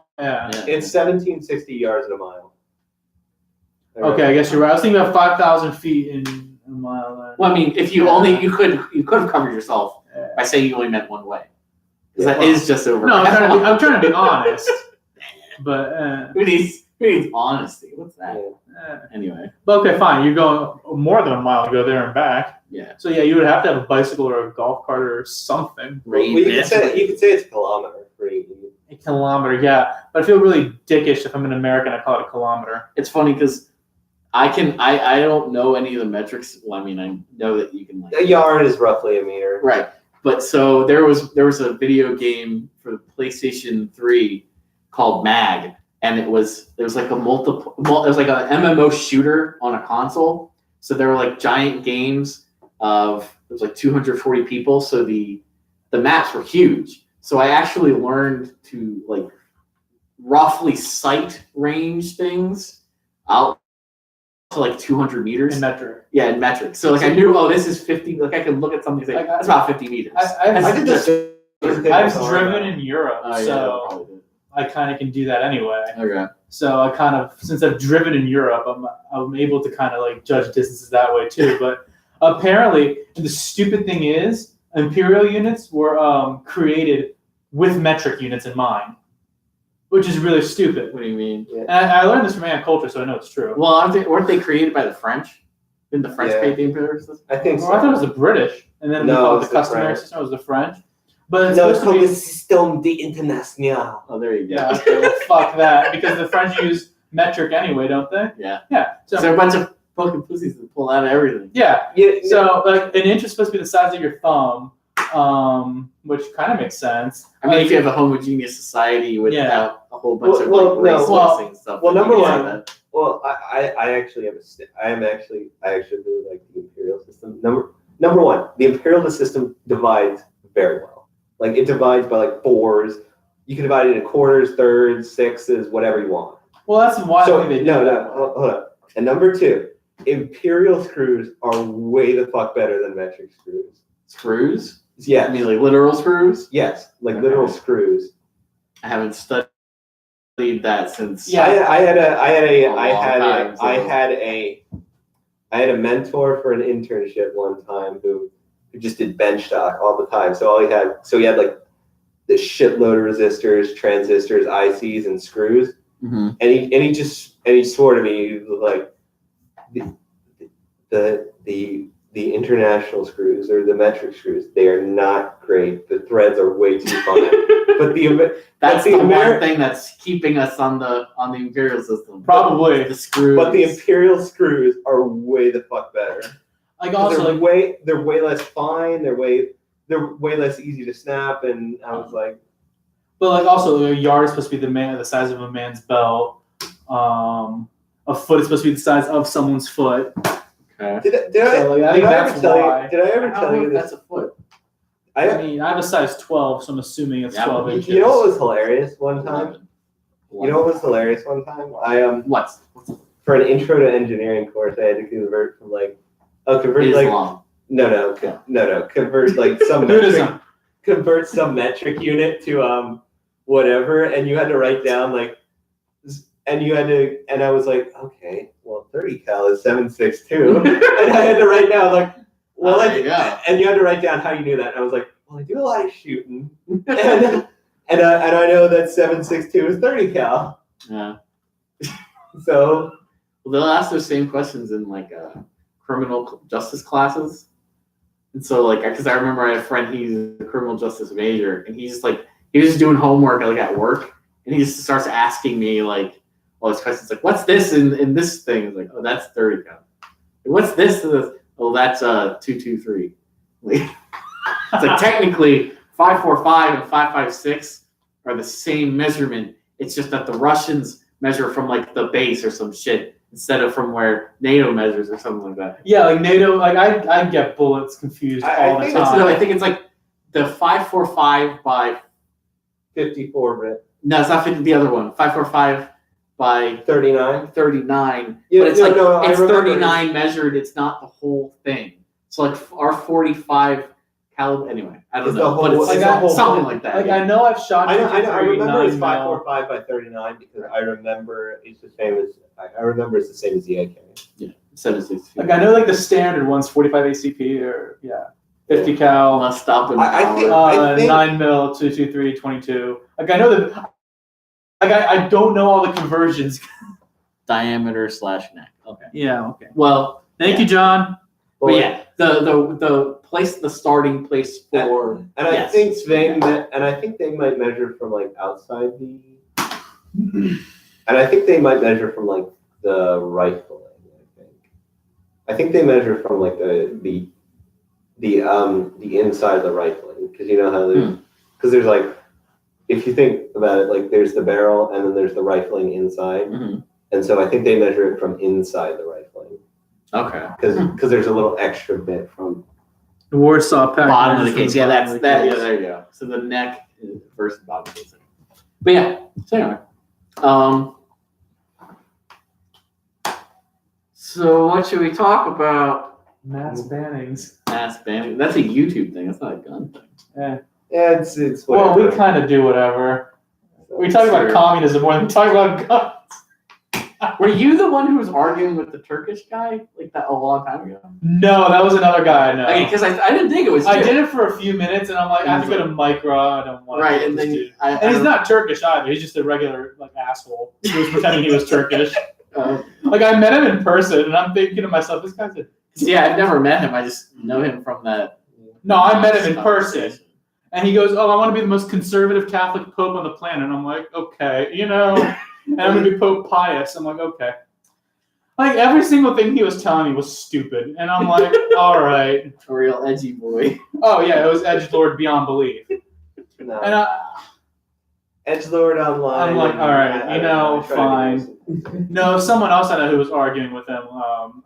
It's 1,760 yards in a mile. Okay, I guess you're right. I was thinking about 5,000 feet in a mile. Well, I mean, if you could have covered yourself by saying you only meant one way. Because that is just over. No, I'm trying to be honest. But who needs honesty? What's that? Anyway. But okay, fine. You're going more than a mile to go there and back. Yeah. So yeah, you would have to have a bicycle or a golf cart or something. Well, you could say it's a kilometer for you. A kilometer, yeah. But I feel really dickish if I'm an American. I call it a kilometer. It's funny because I don't know any of the metrics. Well, I mean, I know that you can. A yard is roughly a meter. Right. But so there was a video game for the PlayStation 3 called Mag, and there was like an MMO shooter on a console. So there were like giant games there was like 240 people. So the maps were huge. So I actually learned to like roughly sight range things out to like 200 meters. In metric. Yeah, in metric. So like I knew, this is 50. Like I could look at something and say, that's about 50 meters. I did this. I've driven in Europe, Oh, yeah, so I kind of can do that anyway. Okay. So I kind of, since I've driven in Europe, I'm able to kind of like judge distances that way too. But apparently, the stupid thing is, Imperial units were created with metric units in mind. which is really stupid. What do you mean? And I learned this from Ann Coulter, so I know it's true. Well, weren't they created by the French? Didn't the French Yeah. create the imperial system? I think so. Well, I thought it was the British, and then we No, called it it's the the customary French. system. It was the French. But it's No, it's supposed called to the Système d'International. Oh, there you go. Yeah, okay, well, fuck that, because the French use metric anyway, don't they? Yeah. Yeah. So they're a bunch of fucking pussies that pull out of everything. Yeah. Yeah, So like an inch is supposed to be the size of your thumb, which kind of makes sense. I mean, Like, if you have a homogeneous society without a whole bunch Well, of no, race well- mixing stuff. well, then number you can one- say that. well, I actually have I actually really like the imperial system. Number one, the imperial system divides very well. Like it divides by like fours. You can divide it into quarters, thirds, sixes, whatever you want. well, that's why So I think they no, do no, that. hold on. And number two, imperial screws are way the fuck better than metric screws. Screws? Yeah. I mean, like literal screws? Yes, like Okay. literal screws. I haven't studied that since. Yeah. I long time, had a mentor for an internship one time who just did bench stock all the time. So he had like this shitload of resistors, transistors, ICs, and screws. Mm-hmm. And he swore to me, he was like, the international screws or the metric screws, they are not great. The threads are way too fine. But That's the the one Ameri- thing that's keeping us on the imperial system. Probably. The screws. but the imperial screws are way the fuck better. Like 'Cause also, they're way less fine. They're way less easy to snap. And I was like, but like also, a yard is supposed to be the size of a man's belt. A foot is supposed to be the size of someone's foot. Okay. did I So, like, I think ever that's tell why. you? Did I ever I tell don't know you if this? that's a foot. I mean, I have a size 12, so I'm assuming it's Yeah, 12 you- inches. You know what was hilarious one time? You know what was hilarious one time? I What? for an intro to engineering course, I had to convert from convert Islam. convert like some Buddhism. convert some metric unit to whatever, and you had to write down and I was like, okay, well 30 cal is 7.62, and I had to write down There you go. and you had to write down how you knew that. And I was like, well, I do a lot of shooting, and I know that 7.62 is 30 cal, Yeah. so. Well, they'll ask those same questions in criminal justice classes. And so because I remember I had a friend, he's a criminal justice major, and he's he was doing homework at work, and he just starts asking me all these questions what's this in this thing? It's like, oh, that's 30 cal. What's this? Oh, that's 223. It's technically 545 and 556 are the same measurement. It's just that the Russians measure from the base or some shit instead of from where NATO measures or something like that. Yeah, like NATO, I get bullets confused I all the think time. No, I think it's the 545 by 54 bit. no, it's not 50. The other one, 545 by 39. 39. Yeah, but it's I it's remember. 39 measured. It's not the whole thing. So our 45 caliber. Anyway, I don't It's the know, but whole- it's it's the whole something thing. like that. Like yeah. I know I've shot I remember it's 39 545 by 39 because I remember it's the same as I remember it's the same as the AK. Yeah, 7.62. Like I know the standard one's 45 ACP or 50 cal, Must stop and I think- 9 mil, 223, 22. Like I know that. Like I don't know all the conversions. diameter / neck. Okay. Yeah. Okay. Well, Thank you, John. but yeah, the place, the starting place for And I yes. think they might measure from outside the and I think they might measure from the rifling, I think they measure from the inside of the rifling because you know how there's if you think about it, there's the barrel and then there's the rifling inside. Mhm. And so I think they measure it from inside the rifling Okay. because there's a little extra bit from. The Warsaw Pact. Bottom of the case. Yeah, that's that. Yeah, there you go. So the neck is versus bottom of the case. But yeah. So anyway, so what should we talk about? Mass bannings. Mass banning. That's a YouTube thing. That's not a gun thing. Yeah. Yeah, it's Well, whatever. we kind of do whatever. We talk about Sure. communism more than we talk about guns. Were you the one who was arguing with the Turkish guy like that a long time ago? No, that was another guy I know. Okay, because I didn't think it was you. I did it for a few minutes, and I'm like, I have to go to Micro. I don't want to. Right, and then and he's not Turkish either. He's just a regular like asshole. He was pretending he was Turkish. Like I met him in person, and I'm thinking to myself, this guy's a. Yeah, I've never met him. I just know him from that. No, I met him in person. And he goes, "Oh, I want to be the most conservative Catholic Pope on the planet." And I'm like, okay, and I'm going to be Pope Pius. I'm like, okay. Like, every single thing he was telling me was stupid. And I'm like, all right. A real edgy boy. Oh, yeah, it was edgelord beyond belief. No. And Edgelord online. I'm like, all right, fine. No, someone else I know who was arguing with him.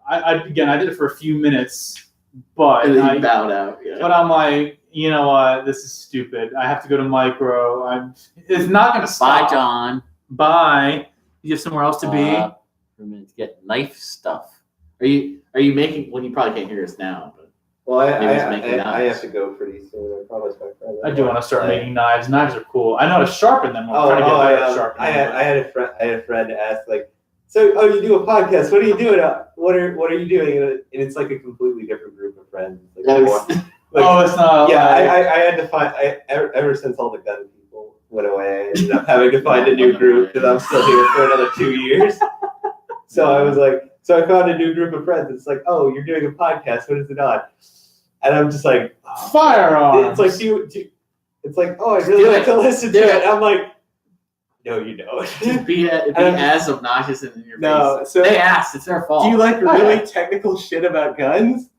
I did it for a few minutes, but And then he bowed out. Yeah. But I'm like, you know what? This is stupid. I have to go to Micro. It's not going to stop. Bye, John. Bye. You have somewhere else to be? We're going to get knife stuff. Are you making? Well, you probably can't hear us now, but Well, I knives. have to go pretty soon. I promised my friend. I do want to start making knives. Knives are cool. I know how to sharpen them. I'm trying to get better at sharpening them. I had a friend ask like, so you do a podcast? What are you doing? What are you doing? And it's like a completely different group of friends. Like, it's not. Yeah, I had to find. Ever since all the gun people went away, I ended up having to find a new group because I'm still here for another 2 years. So I was like, I found a new group of friends. It's like, oh, you're doing a podcast. What is it on? And I'm just like, firearms. It's like, it's like, oh, I really like to listen to it. I'm like, no, you don't. Just be as obnoxious in your face. No, so they asked. It's their fault. Do you like really technical shit about guns?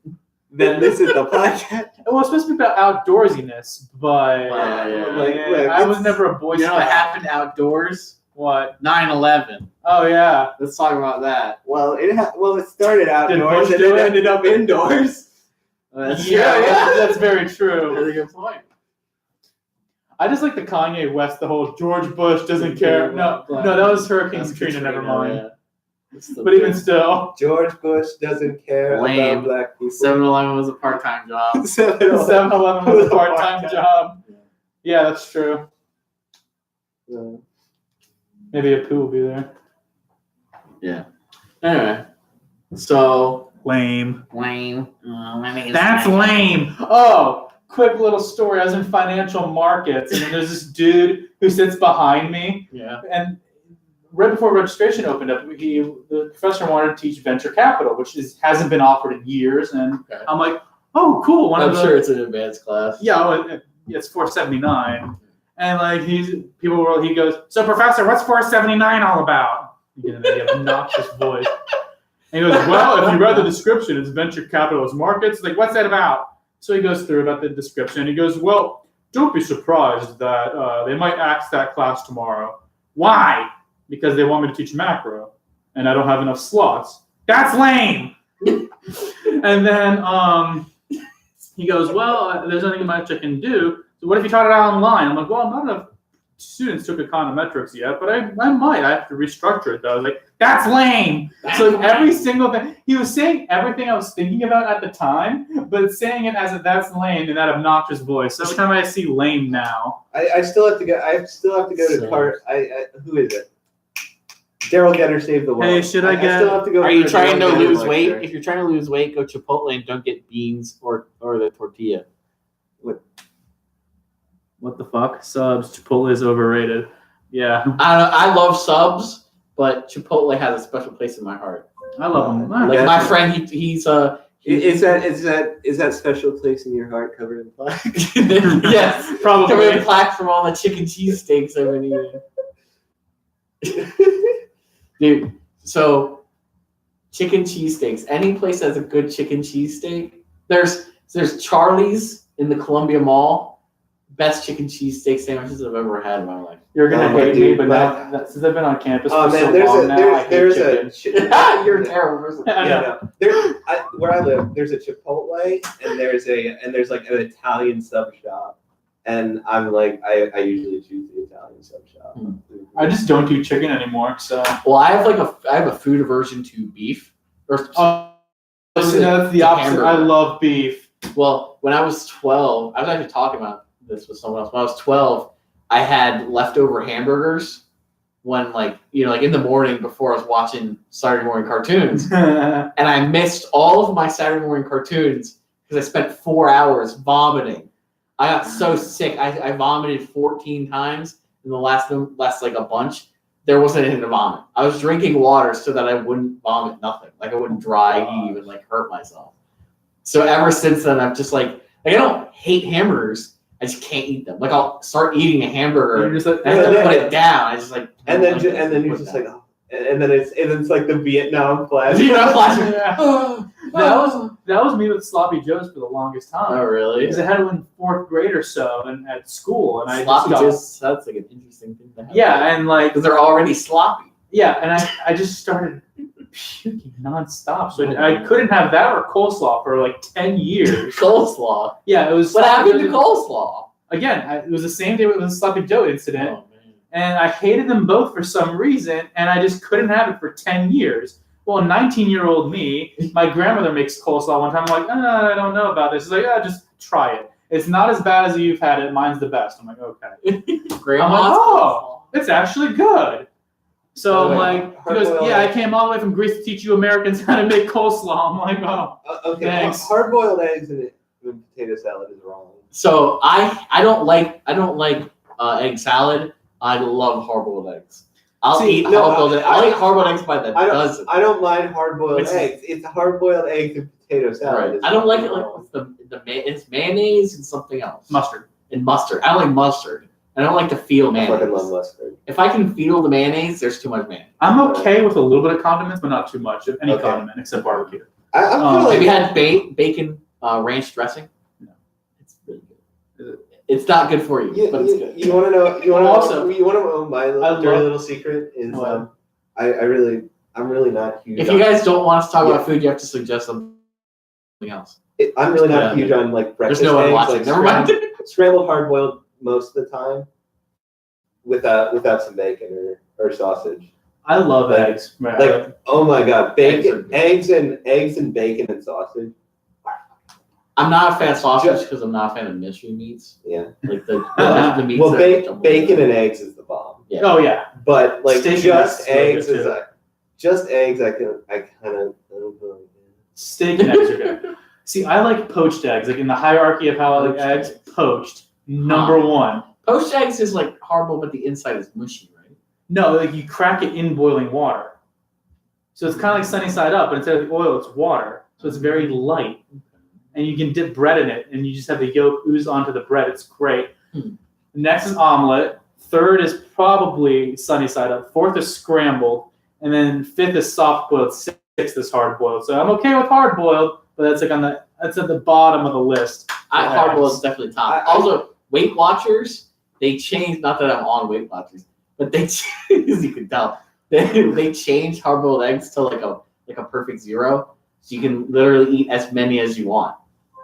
Then this is the podcast. Well, it's supposed to be about outdoorsiness, but I was never a Boy Scout. You know what happened outdoors? What? 9/11. Oh yeah. Let's talk about that. Well, it started outdoors and Bush do it it? ended up indoors. That's very true. That's a good point. I just like the Kanye West, the whole George Bush doesn't care. No, that was Hurricane Katrina. Never mind. Yeah. But even still, George Bush doesn't care Lame. about black people. 7-Eleven was a part-time job. 7-Eleven was a part-time job. Yeah, that's true. Yeah. Maybe a poo will be there. Yeah. Anyway, so lame. That's lame. Oh, quick little story. I was in financial markets, and then there's this dude who sits behind me. Yeah. And right before registration opened up, the professor wanted to teach venture capital, which hasn't been offered in years. And I'm like, oh, cool. I'm sure it's an advanced class. Yeah, it's $479. And like he goes, so professor, what's $479 all about? You get the obnoxious voice. And he goes, well, if you read the description, it's venture capitalist markets. Like, what's that about? So he goes through about the description. And he goes, well, don't be surprised that they might axe that class tomorrow. Why? Because they want me to teach macro, and I don't have enough slots. That's lame. And then he goes, well, there's nothing much I can do. So what if you taught it out online? I'm like, well, not enough students took econometrics yet, but I might. I have to restructure it, though. I was like, that's lame. So every single thing, he was saying everything I was thinking about at the time, but saying it as a that's lame in that obnoxious voice. So every time I see lame now. I still have to go. I still have to go to Cart. Who is it? Daryl Getter saved the world. Hey, should I get? Still have to go. Are you trying to lose lecture. weight? If you're trying to lose weight, go Chipotle and don't get beans or the tortilla. What the fuck? Subs. Chipotle is overrated. Yeah. I love subs, but Chipotle has a special place in my heart. I love them. Like my friend, he's Is that special place in your heart covered in plaque? yes, probably covered in plaque from all the chicken cheesesteaks I've been eating. Dude, so chicken cheesesteaks. Any place that has a good chicken cheesesteak. There's Charlie's in the Columbia Mall. Best chicken cheesesteak sandwiches I've ever had in my life. You're gonna hate me, but now since I've been on campus for so long now, I hate chicken. You're a terrible person. Yeah, where I live, there's a Chipotle and there's like an Italian sub shop, and I'm like, I usually choose the Italian sub shop. I just don't do chicken anymore. So well, I have a food aversion to beef. That's the opposite. I love beef. Well, when I was 12, I was actually talking about this with someone else. When I was 12, I had leftover hamburgers when like in the morning before I was watching Saturday morning cartoons, and I missed all of my Saturday morning cartoons because I spent 4 hours vomiting. I got so sick. I vomited 14 times in the last like a bunch. There wasn't anything to vomit. I was drinking water so that I wouldn't vomit nothing. Like I wouldn't dry heave and like hurt myself. So ever since then, I've just like I don't hate hamburgers. I just can't eat them. Like I'll start eating a hamburger, You're just like, and I have to put it down. I just like And then you're just like, oh. And then it's like the Vietnam flash. That was me with Sloppy Joes for the longest time. Oh really? Because I had it in 4th grade or so, and at school, and Sloppy I Joes sounds like an interesting thing to have. Yeah, and like because they're already sloppy. Yeah, and I just started puking nonstop. So I couldn't have that or coleslaw for like 10 years. Coleslaw. Yeah, it was. What happened to coleslaw? Again, it was the same day with the Sloppy Joe incident. Oh, man. And I hated them both for some reason, and I just couldn't have it for 10 years. Well, 19-year-old me, my grandmother makes coleslaw one time. I'm like, I don't know about this. She's like, just try it. It's not as bad as you've had it. Mine's the best. I'm like, okay. I'm like, it's actually good. So I'm like, he goes, I came all the way from Greece to teach you Americans how to make coleslaw. I'm like, oh, okay. Thanks. Hard-boiled eggs and potato salad is wrong. So I don't like egg salad. I love hard-boiled eggs. I'll eat hard-boiled eggs. I'll eat hard-boiled eggs by the dozen. I don't mind hard-boiled eggs. It's hard-boiled eggs and potato salad. Right. I don't like it like with it's mayonnaise and something else. Mustard. And mustard. I don't like mustard. I don't like to feel mayonnaise. I fucking love mustard. If I can feel the mayonnaise, there's too much mayonnaise. I'm okay with a little bit of condiments, but not too much of any condiment except barbecue. Have you had bacon ranch dressing? No. It's really good. It's not good for you, but it's good. You want to know? You want to know my dirty little secret is I'm really not huge. If you guys don't want us to talk about food, you have to suggest something else. I'm really not huge on like breakfast. There's no one eggs, watching. like Never mind. Scrambled hard boiled most of the time, without some bacon or sausage. I love eggs. Like oh my god, bacon, eggs and bacon and sausage. I'm not a fan of sausage because I'm not a fan of mystery meats. Yeah, like the meats. Well, bacon and eggs is the bomb. Yeah. Oh yeah. But like Steak just eggs is just eggs. I kind of. Steak and eggs are good. See, I like poached eggs. Like in the hierarchy of how I like eggs, poached number one. Poached eggs is like hard-boiled, but the inside is mushy, right? No, like you crack it in boiling water. So it's kind of like sunny side up, but instead of the oil, it's water. So it's very light. And you can dip bread in it, and you just have the yolk ooze onto the bread. It's great. Next is omelet. Third is probably sunny side up. Fourth is scrambled. And then fifth is soft boiled. Sixth is hard boiled. So I'm okay with hard boiled, but that's like that's at the bottom of the list. Hard boiled is definitely top. Also, Weight Watchers, they changed. Not that I'm on Weight Watchers, but they as you can tell, they changed hard boiled eggs to like a perfect 0, so you can literally eat as many as you want.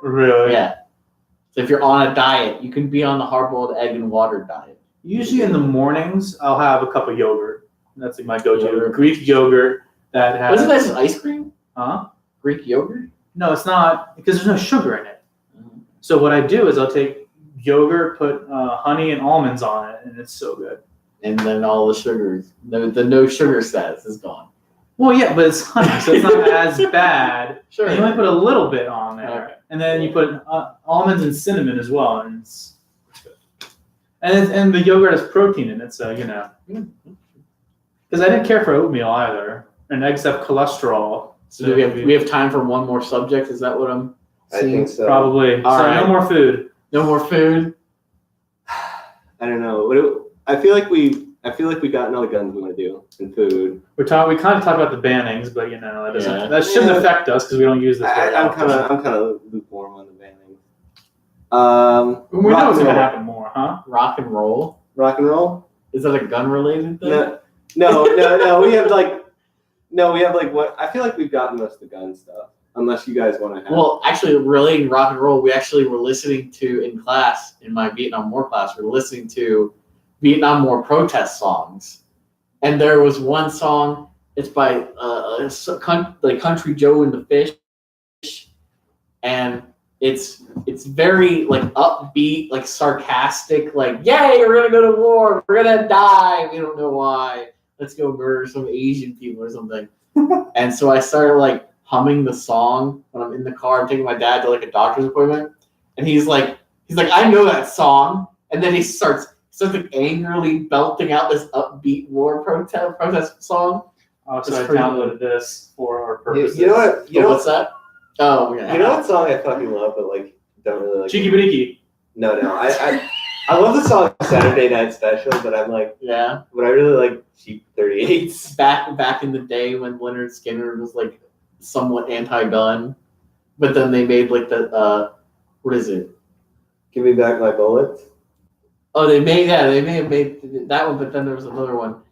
Really? Yeah. So if you're on a diet, you can be on the hard-boiled egg and water diet. Usually in the mornings, I'll have a cup of yogurt. That's like my go-to. Greek yogurt that has... Wasn't that ice cream? Huh? Greek yogurt? No, it's not, because there's no sugar in it. So what I do is I'll take yogurt, put honey and almonds on it, and it's so good. And then all the sugars, the no sugar status is gone. Well, yeah, but it's honey, so it's not as bad. Sure. And you only put a little bit on there. Okay. And then you put almonds and cinnamon as well, and it's good. And the yogurt has protein in it, so you know. Because I didn't care for oatmeal either, and eggs have cholesterol. So do we have time for one more subject? Is that what I'm seeing? I think so. Probably. All right. No more food. No more food. I don't know. I feel like we got all the guns we want to do in food. We kind of talked about the bannings, but you know that shouldn't affect us because we don't use this. I'm kind of lukewarm on the bannings. We know it's gonna happen more, huh? Rock and roll. Rock and roll. Is that a gun related thing? No. We have like what I feel like we've gotten most of the gun stuff. Unless you guys want to have. Well, actually, relating rock and roll, we actually were listening to in class in my Vietnam War class. We were listening to Vietnam War protest songs, and there was one song. It's by like Country Joe and the Fish, and it's very like upbeat, like sarcastic, like yay, we're gonna go to war, we're gonna die, we don't know why. Let's go murder some Asian people or something. And so I started like humming the song when I'm in the car. I'm taking my dad to like a doctor's appointment, and he's like, I know that song. And then he starts like angrily belting out this upbeat war protest song. Oh, so It's I pretty downloaded this for our purposes. You know what? You know What's that? Oh, yeah. You know what song I fucking love, but like don't really like. Cheeky Bidiki. No. I love the song Saturday Night Special, but I'm like, Yeah. but I really like Cheap 38s. Back in the day when Leonard Skinner was like somewhat anti-gun, but then they made like the what is it? Give me back my bullets. Oh, they may have made that one, but then there was another one.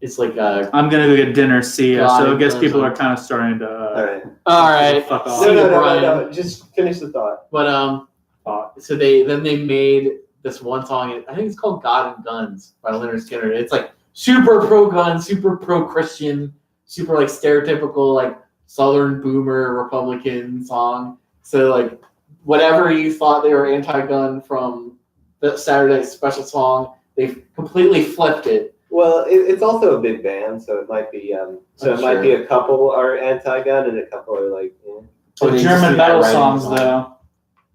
It's like I'm gonna go get dinner. See ya. God, So I guess it people does. are kind of starting to. All right. Fuck off. See you, No. Brian. Just finish the thought. But so they made this one song. I think it's called "God and Guns" by Leonard Skinner. It's like super pro gun, super pro Christian, super like stereotypical like Southern boomer Republican song. So like whatever you thought they were anti-gun from the Saturday Special song, they completely flipped it. Well, it's also a big band, so it might be might be a couple are anti-gun and a couple are like. Eh. So they The just German do that metal right in songs, the song.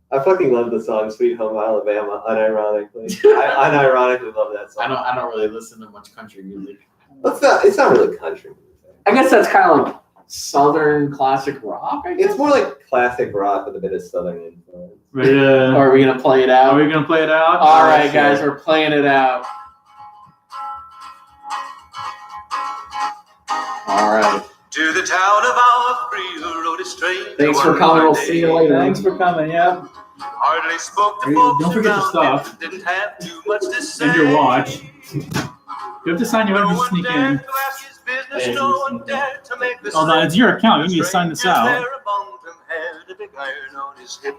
though. I fucking love the song "Sweet Home Alabama." Unironically, I unironically love that song. I don't really listen to much country music. It's not really country music. I guess that's kind of like Southern classic rock. I guess. It's more like classic rock with a bit of Southern influence. But, Or are we gonna play it out? are we gonna play it out? All right, sure. guys, we're playing it out. All right. To the town of our free road is straight. Thanks for coming. We'll see you later. Thanks for coming. Yeah. Hardly spoke to Hey, folks don't forget your around stuff. him, didn't have too much to say. And your watch. You have to sign. You No have to one sneak dared in. to ask his business, no one dared to make the Hold on, it's your account. You need to sign this out. There among them had a big iron on his hip.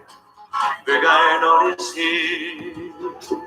Big iron on his hip.